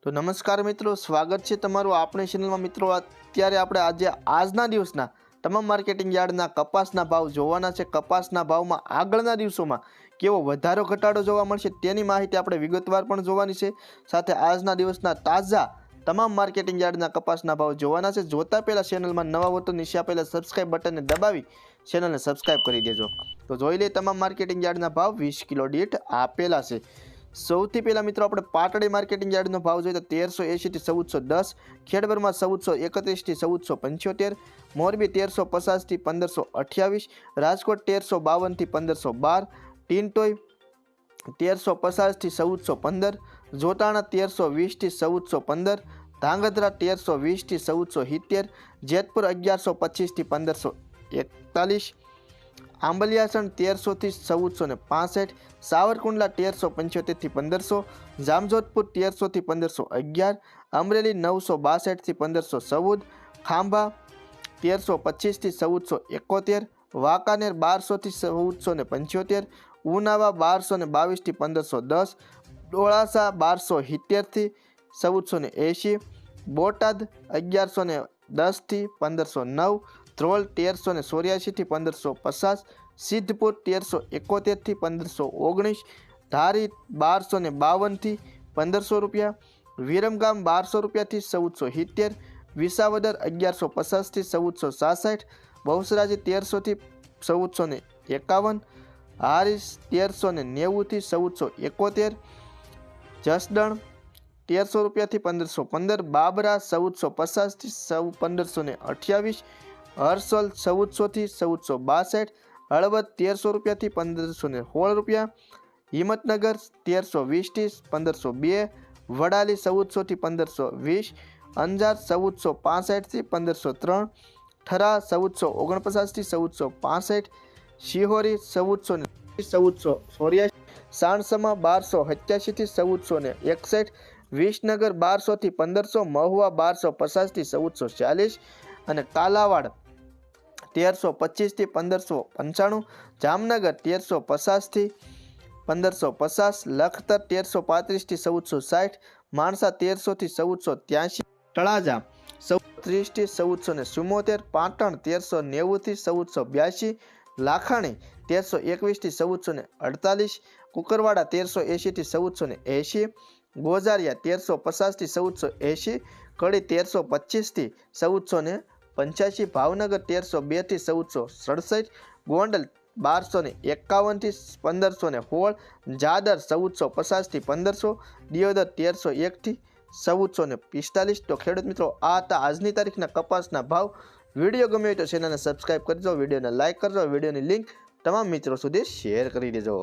તો નમસ્કાર મિત્રો, સ્વાગત છે તમારું આપણી ચેનલમાં। મિત્રો અત્યારે આપણે આજના દિવસના તમામ માર્કેટિંગ યાર્ડના કપાસના ભાવ જોવાના છે। કપાસના ભાવમાં આગળના દિવસોમાં કેવો વધારો ઘટાડો જોવા મળશે તેની માહિતી આપણે વિગતવાર પણ જોવાની છે। સાથે આજના દિવસના તાજા તમામ માર્કેટિંગ યાર્ડના કપાસના ભાવ જોવાના છે। જોતા પહેલા ચેનલમાં નવા હો તો નીચે આપેલા સબસ્ક્રાઇબ બટનને દબાવી ચેનલને સબસ્ક્રાઇબ કરી દેજો। તો જોઈ લઈએ તમામ માર્કેટિંગ યાર્ડના ભાવ 20 કિલો દીઠ આપેલા છે। સૌથી પહેલા મિત્રો આપણે પાટડી માર્કેટિંગ યાર્ડનો ભાવ જોઈએ તો 1380 થી 1410, ખેડબરમાં 1431 થી 1475, મોરબી 1350 થી 1528, રાજકોટ 1352 થી 1512, ટીનટોય 1350 થી 1415, જોટાણા 1320 થી 1415, ધાંગધ્રા 1320 થી 1470, જેતપુર 1125 થી 1541, આંબલિયાસણ 1300 થી 1465, સાવરકુંડલા 1375 થી 1500, જામજોધપુર 1300 થી 1511, અમરેલી 962 થી 1514, ખાંભા 1325 થી 1471, વાંકાનેર 1200 થી 1475, ઉનાવા 1222 થી 1510, ડોળાસા 1270 થી 1480, બોટાદ 1110 થી 1509, ધ્રોલ 1384 થી 1550, સિદ્ધપુર 1371 થી 1519, ધારી 1252 થી 1500 રૂપિયા, વિરમગામ 1200 રૂપિયા થી 1470, વિસાવદર 1150 થી 1466, બહુસરાજી 1300 થી 1451, હારીસ 1390 થી 1471, જસદણ 1300 રૂપિયા થી 1515, બાબરા 1450 થી 1528, હરસોલ 1400 થી 1462, હળવદ 1300 રૂપિયા થી 1516 રૂપિયા, હિંમતનગર 1320 થી 1502, વડાલી 1400 થી 1520, અંજાર 1465 થી 1503, થરા 1449 થી 1465, શિહોરી 1400 થી 1484, સાણસમા 1287 થી 1461, વિસનગર 1200 થી 1500, મહુવા 1250 થી 1440 અને કાલાવાડ 1325 થી 1595, જામનગર 1350 થી 1550, લખતર 1335 થી 1460, માણસા 1300 થી 1483, તળાજા 1430 થી 1474, પાટણ 1390 થી 1482, લાખાણી 1321 થી 1448, કુકરવાડા 1380 થી 1480, ગોઝારિયા 1350 થી 1480, કડી 1325 થી 1485, ભાવનગર 1302 થી 1467, ગોંડલ 1251 થી 1516, જાદર 1450 થી 1500, દિયોદર 1301 થી 1445। તો ખેડૂત મિત્રો આ હતા આજની તારીખના કપાસના ભાવ। વિડીયો ગમ્યો હોય તો ચેનલને સબસ્ક્રાઇબ કરજો, વિડીયોને લાઇક કરજો, વિડીયોની લિંક તમામ મિત્રો સુધી શેર કરી દેજો।